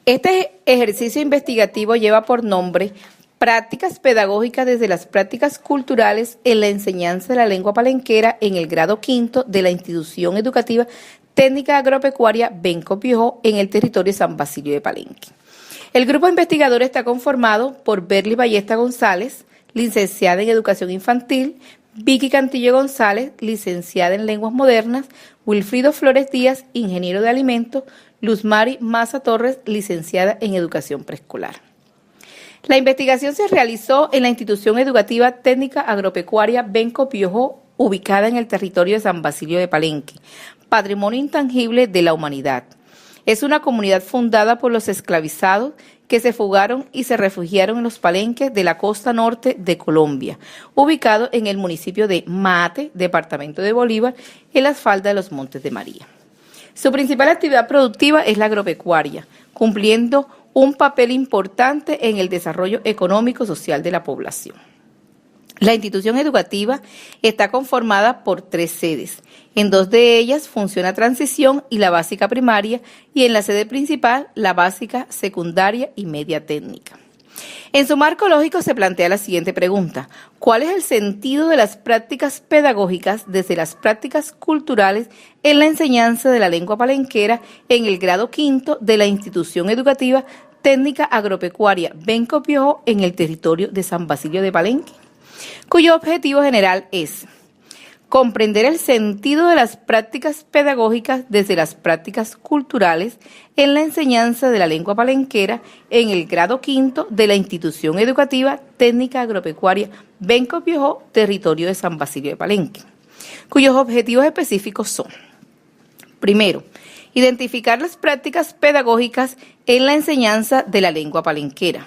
Este ejercicio investigativo lleva por nombre Prácticas pedagógicas desde las prácticas culturales en la enseñanza de la lengua palenquera en el grado quinto de la institución educativa técnica agropecuaria Benco Piojó en el territorio de San Basilio de Palenque. El grupo investigador está conformado por Berly Ballesta González, licenciada en Educación Infantil, Vicky Cantillo González, licenciada en Lenguas Modernas, Wilfrido Flores Díaz, ingeniero de alimentos, Luzmari Maza Torres, licenciada en Educación Preescolar. La investigación se realizó en la institución educativa técnica agropecuaria Benco Piojó, ubicada en el territorio de San Basilio de Palenque, patrimonio intangible de la humanidad. Es una comunidad fundada por los esclavizados que se fugaron y se refugiaron en los palenques de la costa norte de Colombia, ubicado en el municipio de Mate, departamento de Bolívar, en las faldas de los Montes de María. Su principal actividad productiva es la agropecuaria, cumpliendo un papel importante en el desarrollo económico-social de la población. La institución educativa está conformada por 3 sedes. En 2 de ellas funciona Transición y la básica primaria, y en la sede principal la básica, secundaria y media técnica. En su marco lógico se plantea la siguiente pregunta: ¿cuál es el sentido de las prácticas pedagógicas desde las prácticas culturales en la enseñanza de la lengua palenquera en el grado quinto de la institución educativa técnica agropecuaria Benco Piojó en el territorio de San Basilio de Palenque? Cuyo objetivo general es comprender el sentido de las prácticas pedagógicas desde las prácticas culturales en la enseñanza de la lengua palenquera en el grado quinto de la institución educativa técnica agropecuaria Benco Piojó, territorio de San Basilio de Palenque, cuyos objetivos específicos son: primero, identificar las prácticas pedagógicas en la enseñanza de la lengua palenquera,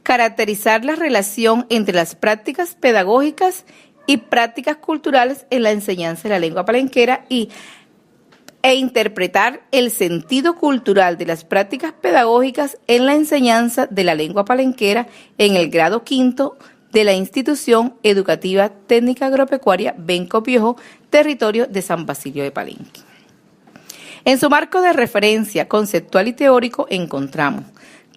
caracterizar la relación entre las prácticas pedagógicas y prácticas culturales en la enseñanza de la lengua palenquera e interpretar el sentido cultural de las prácticas pedagógicas en la enseñanza de la lengua palenquera en el grado quinto de la institución educativa técnica agropecuaria Benco Piojó, territorio de San Basilio de Palenque. En su marco de referencia conceptual y teórico encontramos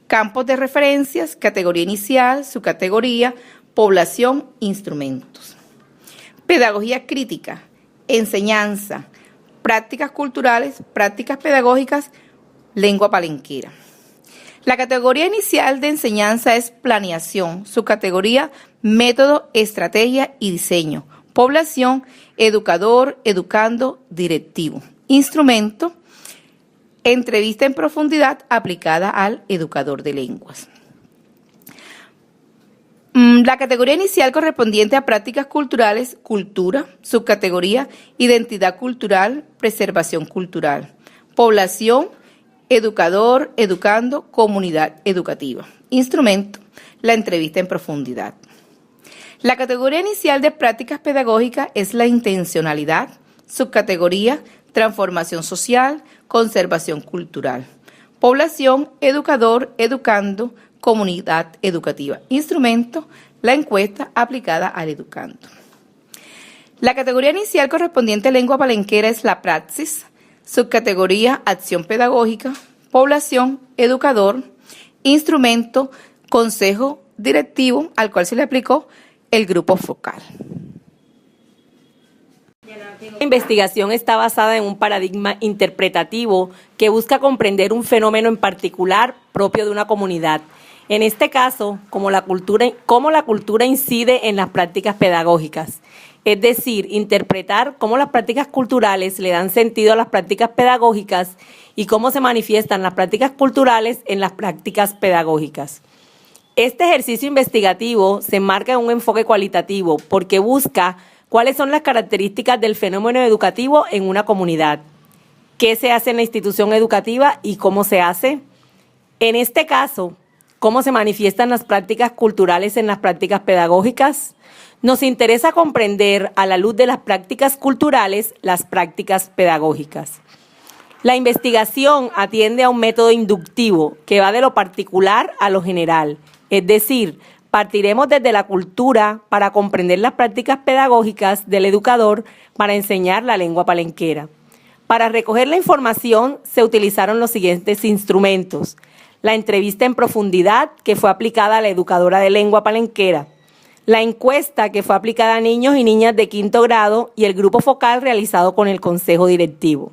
campos de referencias, categoría inicial, subcategoría, población, instrumentos. Pedagogía crítica, enseñanza, prácticas culturales, prácticas pedagógicas, lengua palenquera. La categoría inicial de enseñanza es planeación, subcategoría, método, estrategia y diseño. Población, educador, educando, directivo. Instrumento, entrevista en profundidad aplicada al educador de lenguas. La categoría inicial correspondiente a prácticas culturales, cultura, subcategoría, identidad cultural, preservación cultural. Población, educador, educando, comunidad educativa. Instrumento, la entrevista en profundidad. La categoría inicial de prácticas pedagógicas es la intencionalidad, subcategoría, transformación social, conservación cultural. Población, educador, educando, comunidad educativa. Instrumento, la encuesta aplicada al educando. La categoría inicial correspondiente a lengua palenquera es la praxis, subcategoría, acción pedagógica, población, educador, instrumento, consejo directivo al cual se le aplicó el grupo focal. La investigación está basada en un paradigma interpretativo que busca comprender un fenómeno en particular propio de una comunidad. En este caso, cómo la cultura incide en las prácticas pedagógicas. Es decir, interpretar cómo las prácticas culturales le dan sentido a las prácticas pedagógicas y cómo se manifiestan las prácticas culturales en las prácticas pedagógicas. Este ejercicio investigativo se enmarca en un enfoque cualitativo porque busca cuáles son las características del fenómeno educativo en una comunidad, qué se hace en la institución educativa y cómo se hace. En este caso, cómo se manifiestan las prácticas culturales en las prácticas pedagógicas. Nos interesa comprender a la luz de las prácticas culturales las prácticas pedagógicas. La investigación atiende a un método inductivo que va de lo particular a lo general, es decir, partiremos desde la cultura para comprender las prácticas pedagógicas del educador para enseñar la lengua palenquera. Para recoger la información se utilizaron los siguientes instrumentos: la entrevista en profundidad, que fue aplicada a la educadora de lengua palenquera, la encuesta, que fue aplicada a niños y niñas de 5º grado, y el grupo focal realizado con el consejo directivo.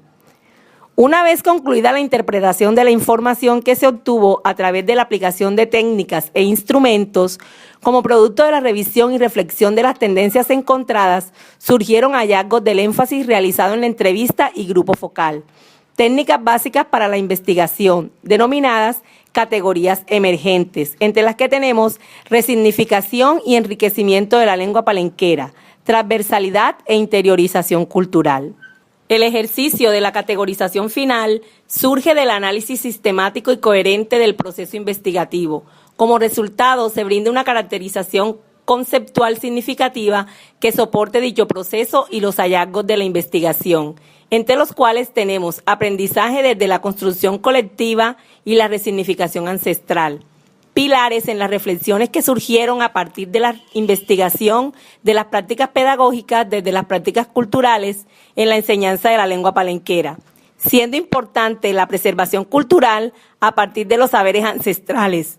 Una vez concluida la interpretación de la información que se obtuvo a través de la aplicación de técnicas e instrumentos, como producto de la revisión y reflexión de las tendencias encontradas, surgieron hallazgos del énfasis realizado en la entrevista y grupo focal. Técnicas básicas para la investigación, denominadas categorías emergentes, entre las que tenemos resignificación y enriquecimiento de la lengua palenquera, transversalidad e interiorización cultural. El ejercicio de la categorización final surge del análisis sistemático y coherente del proceso investigativo. Como resultado, se brinda una caracterización conceptual significativa que soporte dicho proceso y los hallazgos de la investigación, entre los cuales tenemos aprendizaje desde la construcción colectiva y la resignificación ancestral, pilares en las reflexiones que surgieron a partir de la investigación de las prácticas pedagógicas desde las prácticas culturales en la enseñanza de la lengua palenquera, siendo importante la preservación cultural a partir de los saberes ancestrales,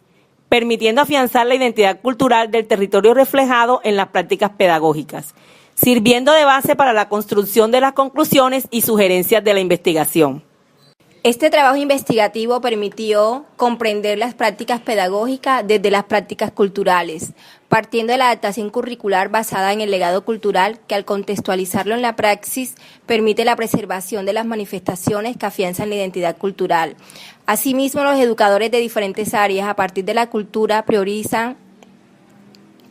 permitiendo afianzar la identidad cultural del territorio reflejado en las prácticas pedagógicas, sirviendo de base para la construcción de las conclusiones y sugerencias de la investigación. Este trabajo investigativo permitió comprender las prácticas pedagógicas desde las prácticas culturales, partiendo de la adaptación curricular basada en el legado cultural que al contextualizarlo en la praxis permite la preservación de las manifestaciones que afianzan la identidad cultural. Asimismo, los educadores de diferentes áreas a partir de la cultura priorizan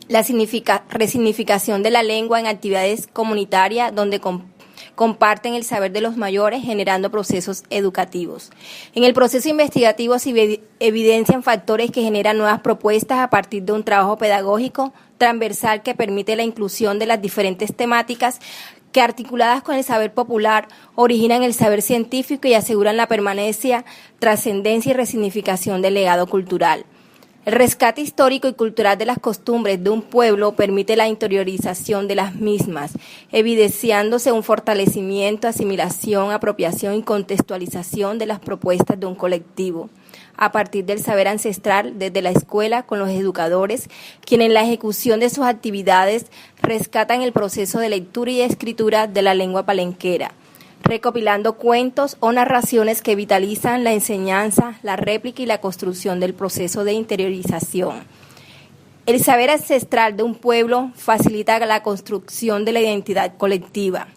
la resignificación de la lengua en actividades comunitarias donde comparten el saber de los mayores, generando procesos educativos. En el proceso investigativo se evidencian factores que generan nuevas propuestas a partir de un trabajo pedagógico transversal que permite la inclusión de las diferentes temáticas que, articuladas con el saber popular, originan el saber científico y aseguran la permanencia, trascendencia y resignificación del legado cultural. El rescate histórico y cultural de las costumbres de un pueblo permite la interiorización de las mismas, evidenciándose un fortalecimiento, asimilación, apropiación y contextualización de las propuestas de un colectivo, a partir del saber ancestral desde la escuela con los educadores, quienes en la ejecución de sus actividades rescatan el proceso de lectura y escritura de la lengua palenquera, recopilando cuentos o narraciones que vitalizan la enseñanza, la réplica y la construcción del proceso de interiorización. El saber ancestral de un pueblo facilita la construcción de la identidad colectiva.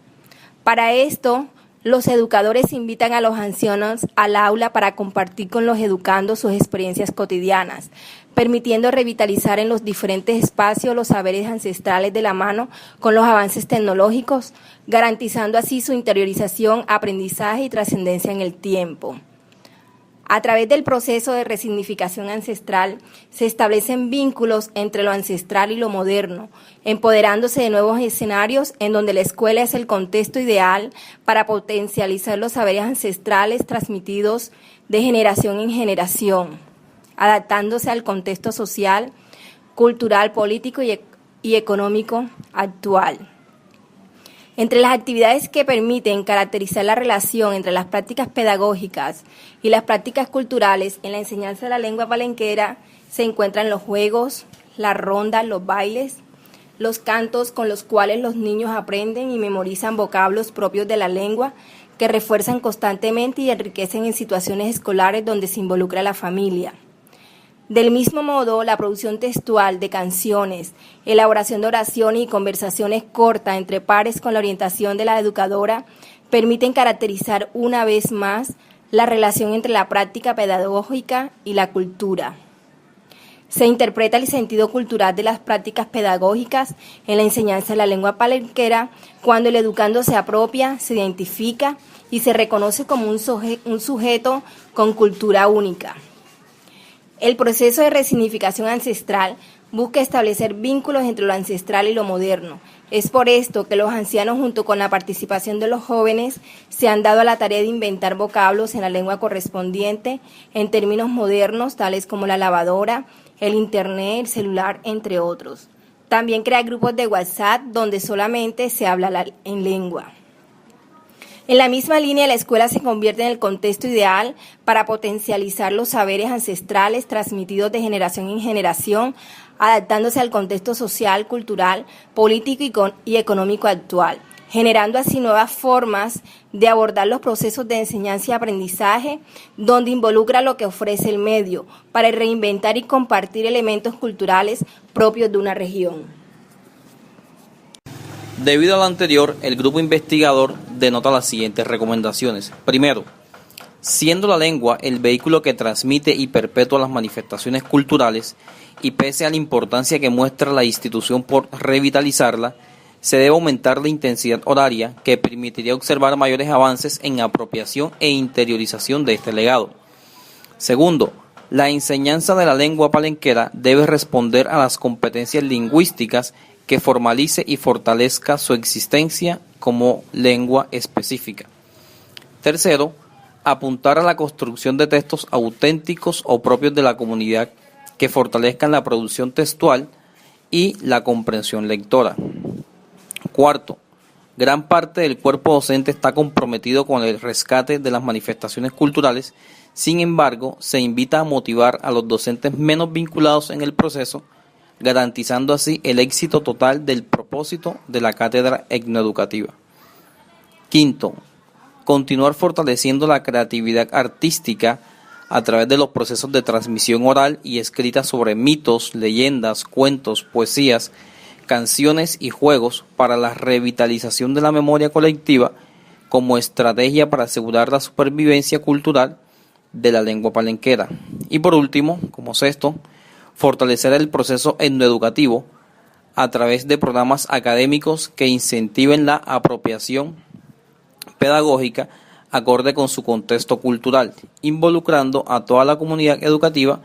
Para esto, los educadores invitan a los ancianos al aula para compartir con los educandos sus experiencias cotidianas, permitiendo revitalizar en los diferentes espacios los saberes ancestrales de la mano con los avances tecnológicos, garantizando así su interiorización, aprendizaje y trascendencia en el tiempo. A través del proceso de resignificación ancestral se establecen vínculos entre lo ancestral y lo moderno, empoderándose de nuevos escenarios en donde la escuela es el contexto ideal para potencializar los saberes ancestrales transmitidos de generación en generación, adaptándose al contexto social, cultural, político y económico actual. Entre las actividades que permiten caracterizar la relación entre las prácticas pedagógicas y las prácticas culturales en la enseñanza de la lengua palenquera se encuentran los juegos, las rondas, los bailes, los cantos con los cuales los niños aprenden y memorizan vocablos propios de la lengua que refuerzan constantemente y enriquecen en situaciones escolares donde se involucra a la familia. Del mismo modo, la producción textual de canciones, elaboración de oraciones y conversaciones cortas entre pares con la orientación de la educadora permiten caracterizar una vez más la relación entre la práctica pedagógica y la cultura. Se interpreta el sentido cultural de las prácticas pedagógicas en la enseñanza de la lengua palenquera cuando el educando se apropia, se identifica y se reconoce como un sujeto con cultura única. El proceso de resignificación ancestral busca establecer vínculos entre lo ancestral y lo moderno. Es por esto que los ancianos, junto con la participación de los jóvenes, se han dado a la tarea de inventar vocablos en la lengua correspondiente en términos modernos, tales como la lavadora, el internet, el celular, entre otros. También crea grupos de WhatsApp donde solamente se habla en lengua. En la misma línea, la escuela se convierte en el contexto ideal para potencializar los saberes ancestrales transmitidos de generación en generación, adaptándose al contexto social, cultural, político y económico actual, generando así nuevas formas de abordar los procesos de enseñanza y aprendizaje, donde involucra lo que ofrece el medio, para reinventar y compartir elementos culturales propios de una región. Debido a lo anterior, el grupo investigador denota las siguientes recomendaciones. Primero, siendo la lengua el vehículo que transmite y perpetúa las manifestaciones culturales, y pese a la importancia que muestra la institución por revitalizarla, se debe aumentar la intensidad horaria que permitiría observar mayores avances en apropiación e interiorización de este legado. Segundo, la enseñanza de la lengua palenquera debe responder a las competencias lingüísticas que formalice y fortalezca su existencia como lengua específica. Tercero, apuntar a la construcción de textos auténticos o propios de la comunidad que fortalezcan la producción textual y la comprensión lectora. Cuarto, gran parte del cuerpo docente está comprometido con el rescate de las manifestaciones culturales. Sin embargo, se invita a motivar a los docentes menos vinculados en el proceso, garantizando así el éxito total del propósito de la cátedra etnoeducativa. Quinto, continuar fortaleciendo la creatividad artística a través de los procesos de transmisión oral y escrita sobre mitos, leyendas, cuentos, poesías, canciones y juegos para la revitalización de la memoria colectiva como estrategia para asegurar la supervivencia cultural de la lengua palenquera. Y por último, como sexto, fortalecer el proceso etnoeducativo a través de programas académicos que incentiven la apropiación pedagógica acorde con su contexto cultural, involucrando a toda la comunidad educativa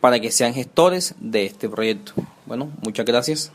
para que sean gestores de este proyecto. Bueno, muchas gracias.